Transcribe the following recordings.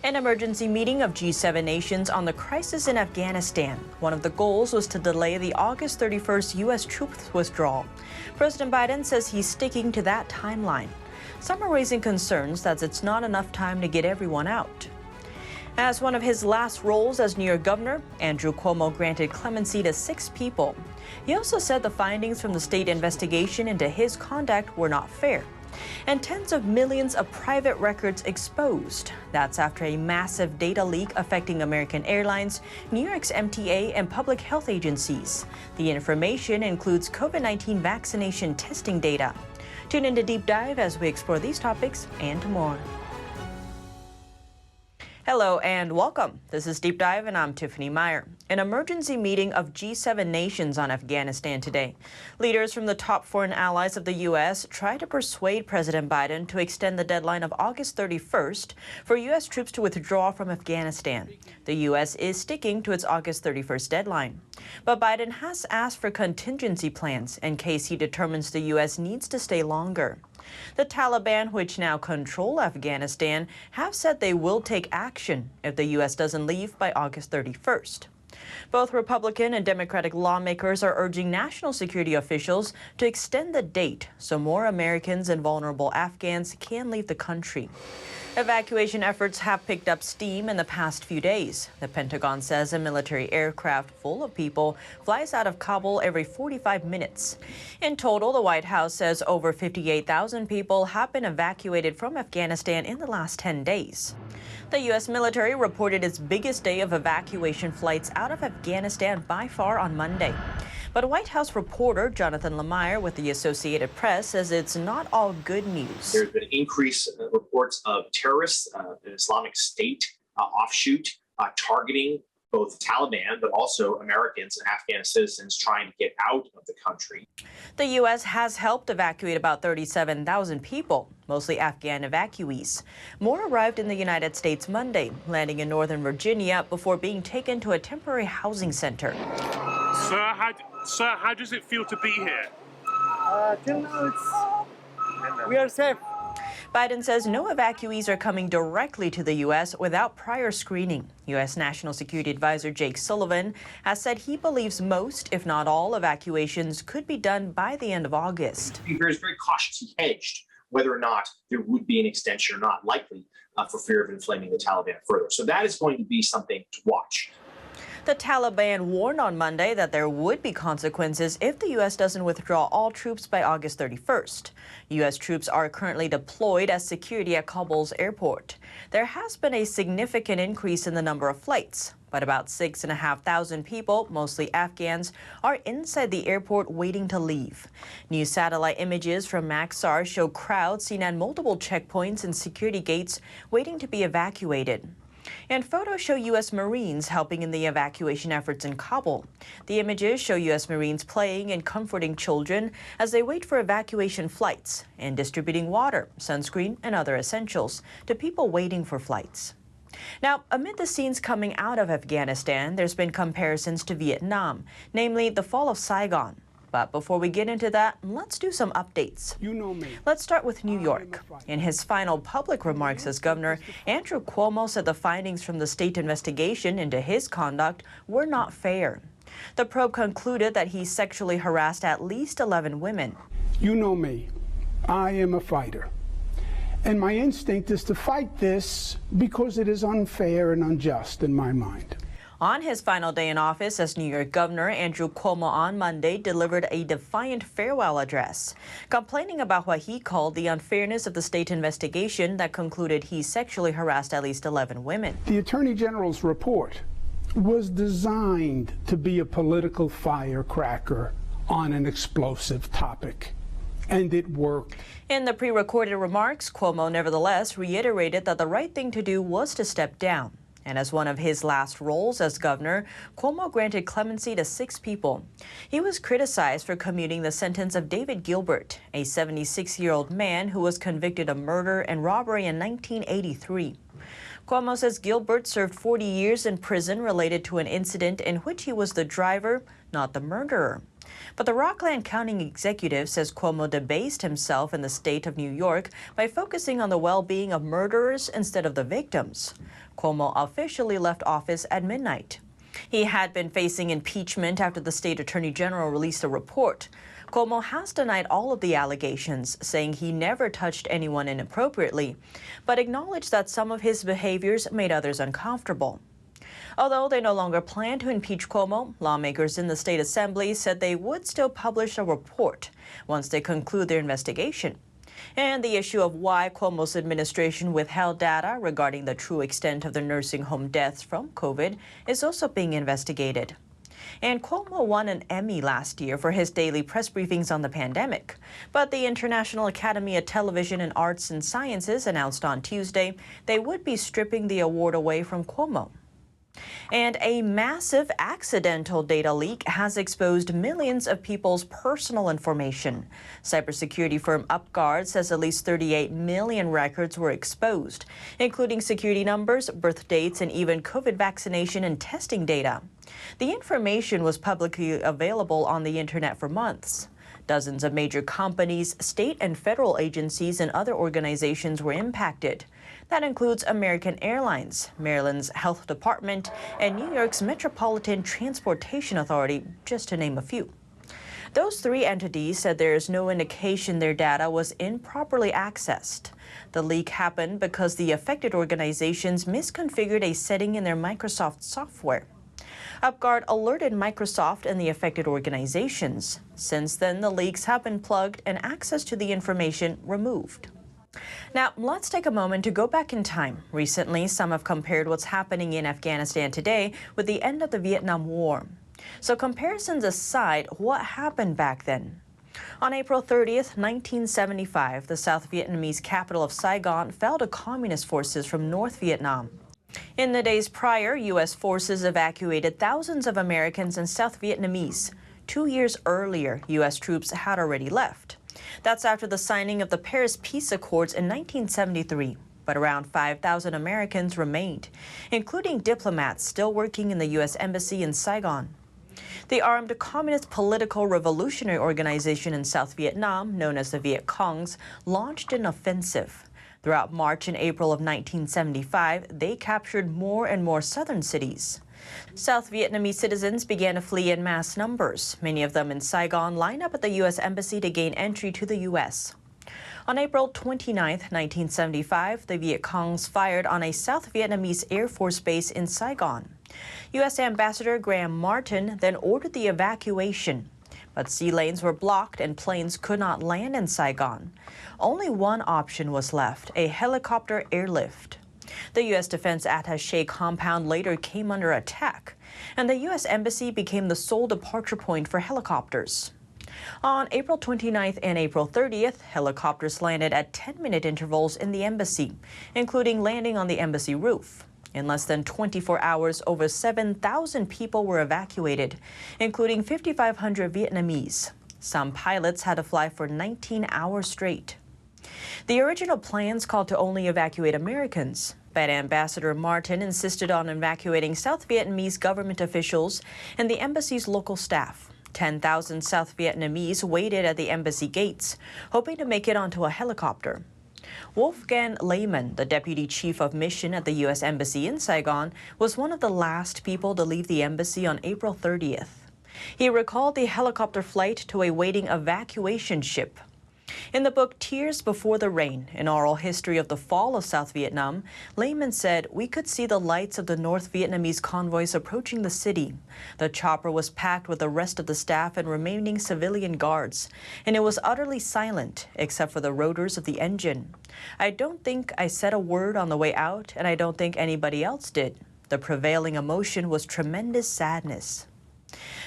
An emergency meeting of G7 nations on the crisis in Afghanistan. One of the goals was to delay the August 31st U.S. troops withdrawal. President Biden says he's sticking to that timeline. Some are raising concerns that it's not enough time to get everyone out. As one of his last roles as New York governor, Andrew Cuomo granted clemency to 6 people. He also said the findings from the state investigation into his conduct were not fair. And tens of millions of private records exposed. That's after a massive data leak affecting American Airlines, New York's MTA, and public health agencies. The information includes COVID-19 vaccination testing data. Tune in to Deep Dive as we explore these topics and more. Hello and welcome. This is Deep Dive and I'm Tiffany Meier. An emergency meeting of G7 nations on Afghanistan today. Leaders from the top foreign allies of the U.S. try to persuade President Biden to extend the deadline of August 31st for U.S. troops to withdraw from Afghanistan. The U.S. is sticking to its August 31st deadline. But Biden has asked for contingency plans in case he determines the U.S. needs to stay longer. The Taliban, which now control Afghanistan, have said they will take action if the U.S. doesn't leave by August 31st. Both Republican and Democratic lawmakers are urging national security officials to extend the date so more Americans and vulnerable Afghans can leave the country. Evacuation efforts have picked up steam in the past few days. The Pentagon says a military aircraft full of people flies out of Kabul every 45 minutes. In total, the White House says over 58,000 people have been evacuated from Afghanistan in the last 10 days. The U.S. military reported its biggest day of evacuation flights out of Afghanistan by far on Monday. But White House reporter Jonathan Meier with the Associated Press says it's not all good news. There's been increased reports of terrorists, an Islamic State offshoot, targeting both the Taliban, but also Americans and Afghan citizens trying to get out of the country. The U.S. has helped evacuate about 37,000 people, mostly Afghan evacuees. More arrived in the United States Monday, landing in Northern Virginia before being taken to a temporary housing center. Sir, how does it feel to be here? Till now, we are safe. Biden says no evacuees are coming directly to the U.S. without prior screening. U.S. National Security Advisor Jake Sullivan has said he believes most, if not all, evacuations could be done by the end of August. He is very cautiously hedged whether or not there would be an extension or not, likely for fear of inflaming the Taliban further. So that is going to be something to watch. The Taliban warned on Monday that there would be consequences if the U.S. doesn't withdraw all troops by August 31st. U.S. troops are currently deployed as security at Kabul's airport. There has been a significant increase in the number of flights, but about 6,500 people, mostly Afghans, are inside the airport waiting to leave. New satellite images from Maxar show crowds seen at multiple checkpoints and security gates waiting to be evacuated. And photos show U.S. Marines helping in the evacuation efforts in Kabul. The images show U.S. Marines playing and comforting children as they wait for evacuation flights and distributing water, sunscreen, and other essentials to people waiting for flights. Now, amid the scenes coming out of Afghanistan, there's been comparisons to Vietnam, namely the fall of Saigon. But before we get into that, let's do some updates. You know me. Let's start with New York. In his final public remarks as governor, Andrew Cuomo said the findings from the state investigation into his conduct were not fair. The probe concluded that he sexually harassed at least 11 women. You know me. I am a fighter. And my instinct is to fight this because it is unfair and unjust in my mind. On his final day in office as New York governor, Andrew Cuomo on Monday delivered a defiant farewell address, complaining about what he called the unfairness of the state investigation that concluded he sexually harassed at least 11 women. The Attorney General's report was designed to be a political firecracker on an explosive topic, and it worked. In the pre-recorded remarks, Cuomo nevertheless reiterated that the right thing to do was to step down. And as one of his last roles as governor, Cuomo granted clemency to 6 people. He was criticized for commuting the sentence of David Gilbert, a 76-year-old man who was convicted of murder and robbery in 1983. Cuomo says Gilbert served 40 years in prison related to an incident in which he was the driver, not the murderer. But the Rockland County executive says Cuomo debased himself in the state of New York by focusing on the well-being of murderers instead of the victims. Cuomo officially left office at midnight. He had been facing impeachment after the state attorney general released a report. Cuomo has denied all of the allegations, saying he never touched anyone inappropriately, but acknowledged that some of his behaviors made others uncomfortable. Although they no longer plan to impeach Cuomo, lawmakers in the state assembly said they would still publish a report once they conclude their investigation. And the issue of why Cuomo's administration withheld data regarding the true extent of the nursing home deaths from COVID is also being investigated. And Cuomo won an Emmy last year for his daily press briefings on the pandemic. But the International Academy of Television and Arts and Sciences announced on Tuesday they would be stripping the award away from Cuomo. And a massive accidental data leak has exposed millions of people's personal information. Cybersecurity firm UpGuard says at least 38 million records were exposed, including security numbers, birth dates, and even COVID vaccination and testing data. The information was publicly available on the internet for months. Dozens of major companies, state and federal agencies, and other organizations were impacted. That includes American Airlines, Maryland's Health Department, and New York's Metropolitan Transportation Authority, just to name a few. Those three entities said there is no indication their data was improperly accessed. The leak happened because the affected organizations misconfigured a setting in their Microsoft software. UpGuard alerted Microsoft and the affected organizations. Since then, the leaks have been plugged and access to the information removed. Now, let's take a moment to go back in time. Recently, some have compared what's happening in Afghanistan today with the end of the Vietnam War. So comparisons aside, what happened back then? On April 30th, 1975, the South Vietnamese capital of Saigon fell to communist forces from North Vietnam. In the days prior, U.S. forces evacuated thousands of Americans and South Vietnamese. 2 years earlier, U.S. troops had already left. That's after the signing of the Paris Peace Accords in 1973. But around 5,000 Americans remained, including diplomats still working in the U.S. Embassy in Saigon. The armed Communist Political Revolutionary Organization in South Vietnam, known as the Viet Congs, launched an offensive. Throughout March and April of 1975, they captured more and more southern cities. South Vietnamese citizens began to flee in mass numbers. Many of them in Saigon lined up at the U.S. Embassy to gain entry to the U.S. On April 29, 1975, the Viet Congs fired on a South Vietnamese Air Force base in Saigon. U.S. Ambassador Graham Martin then ordered the evacuation. But sea lanes were blocked and planes could not land in Saigon. Only one option was left, a helicopter airlift. The U.S. Defense Attaché compound later came under attack, and the U.S. Embassy became the sole departure point for helicopters. On April 29th and April 30th, helicopters landed at 10-minute intervals in the embassy, including landing on the embassy roof. In less than 24 hours, over 7,000 people were evacuated, including 5,500 Vietnamese. Some pilots had to fly for 19 hours straight. The original plans called to only evacuate Americans, but Ambassador Martin insisted on evacuating South Vietnamese government officials and the embassy's local staff. 10,000 South Vietnamese waited at the embassy gates, hoping to make it onto a helicopter. Wolfgang Lehmann, the deputy chief of mission at the U.S. Embassy in Saigon, was one of the last people to leave the embassy on April 30th. He recalled the helicopter flight to a waiting evacuation ship. In the book Tears Before the Rain, an oral history of the fall of South Vietnam, Lehmann said, "We could see the lights of the North Vietnamese convoys approaching the city. The chopper was packed with the rest of the staff and remaining civilian guards, and it was utterly silent, except for the rotors of the engine. I don't think I said a word on the way out, and I don't think anybody else did. The prevailing emotion was tremendous sadness."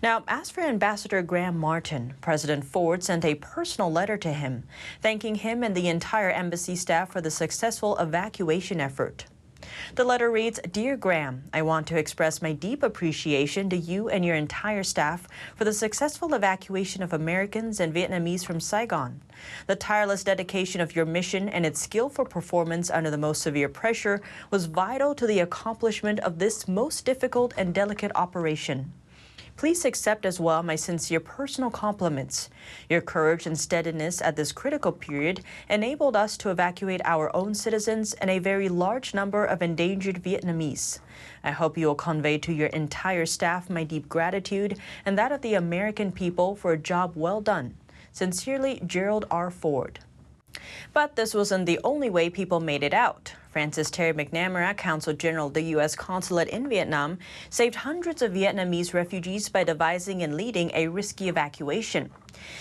Now, as for Ambassador Graham Martin, President Ford sent a personal letter to him, thanking him and the entire embassy staff for the successful evacuation effort. The letter reads, "Dear Graham, I want to express my deep appreciation to you and your entire staff for the successful evacuation of Americans and Vietnamese from Saigon. The tireless dedication of your mission and its skillful performance under the most severe pressure was vital to the accomplishment of this most difficult and delicate operation. Please accept as well my sincere personal compliments. Your courage and steadiness at this critical period enabled us to evacuate our own citizens and a very large number of endangered Vietnamese. I hope you will convey to your entire staff my deep gratitude and that of the American people for a job well done. Sincerely, Gerald R. Ford. But this wasn't the only way people made it out. Francis Terry McNamara, Consul General of the U.S. Consulate in Vietnam, saved hundreds of Vietnamese refugees by devising and leading a risky evacuation.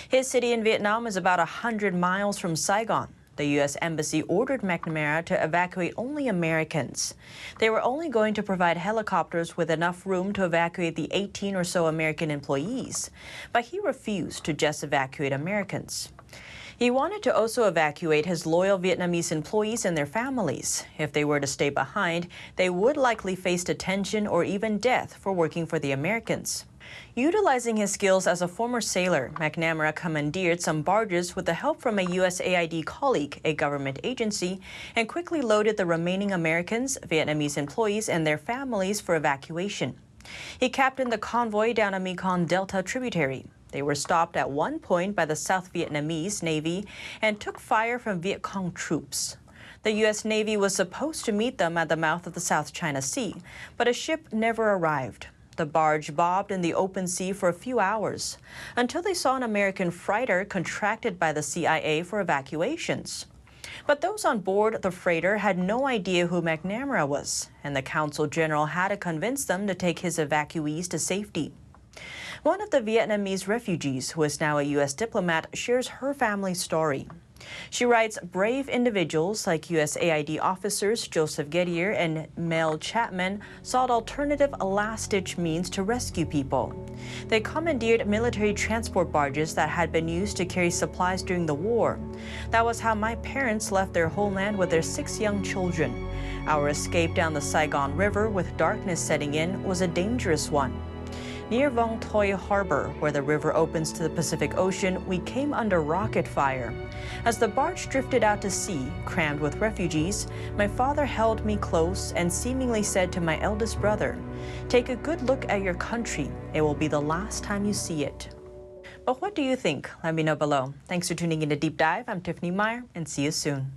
His city in Vietnam is about 100 miles from Saigon. The U.S. Embassy ordered McNamara to evacuate only Americans. They were only going to provide helicopters with enough room to evacuate the 18 or so American employees. But he refused to just evacuate Americans. He wanted to also evacuate his loyal Vietnamese employees and their families. If they were to stay behind, they would likely face detention or even death for working for the Americans. Utilizing his skills as a former sailor, McNamara commandeered some barges with the help from a USAID colleague, a government agency, and quickly loaded the remaining Americans, Vietnamese employees, and their families for evacuation. He captained the convoy down a Mekong Delta tributary. They were stopped at one point by the South Vietnamese Navy and took fire from Viet Cong troops. The U.S. Navy was supposed to meet them at the mouth of the South China Sea, but a ship never arrived. The barge bobbed in the open sea for a few hours until they saw an American freighter contracted by the CIA for evacuations. But those on board the freighter had no idea who McNamara was, and the Consul General had to convince them to take his evacuees to safety. One of the Vietnamese refugees, who is now a U.S. diplomat, shares her family's story. She writes, brave individuals like USAID officers Joseph Gettier and Mel Chapman sought alternative last-ditch means to rescue people. They commandeered military transport barges that had been used to carry supplies during the war. That was how my parents left their homeland with their 6 young children. Our escape down the Saigon River with darkness setting in was a dangerous one. Near Vong Toi Harbor, where the river opens to the Pacific Ocean, we came under rocket fire. As the barge drifted out to sea, crammed with refugees, my father held me close and seemingly said to my eldest brother, "Take a good look at your country. It will be the last time you see it." But what do you think? Let me know below. Thanks for tuning in to Deep Dive. I'm Tiffany Meier, and see you soon.